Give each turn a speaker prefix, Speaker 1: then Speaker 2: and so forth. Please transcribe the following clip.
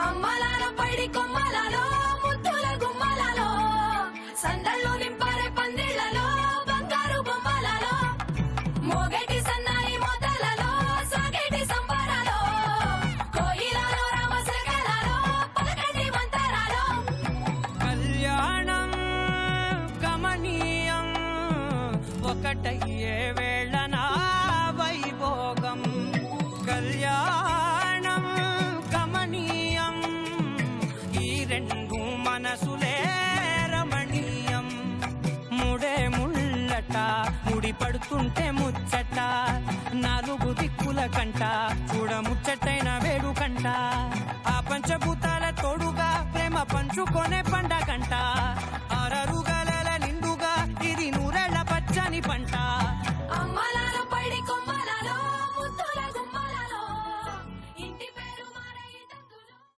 Speaker 1: అమ్మలాలో పైడి కొమ్మలలో ముద్దుల గుమ్మలలో సందళ్ళు నింపారే పందిళ్లలో బంగారు బొమ్మలలో మోగేటి సన్నాయి మోతలలో సాగేటి సంబరాలో కోయిలలో రామశకలలో పలకండి మంతరాలో
Speaker 2: కళ్యాణం గమనీయం ఒకటయ్యే వేళ నా వైభోగం కళ్యాణం గమనీయం ఈ రెండు మనసులే రమణీయం ముడే ముళ్ళట ముడి పడుతుంటే ముచ్చట నాలుగు దిక్కుల కంట చూడ ముచ్చటైన వేడుకంట ఆ పంచభూతాల తోడుగా ప్రేమ పంచుకొనే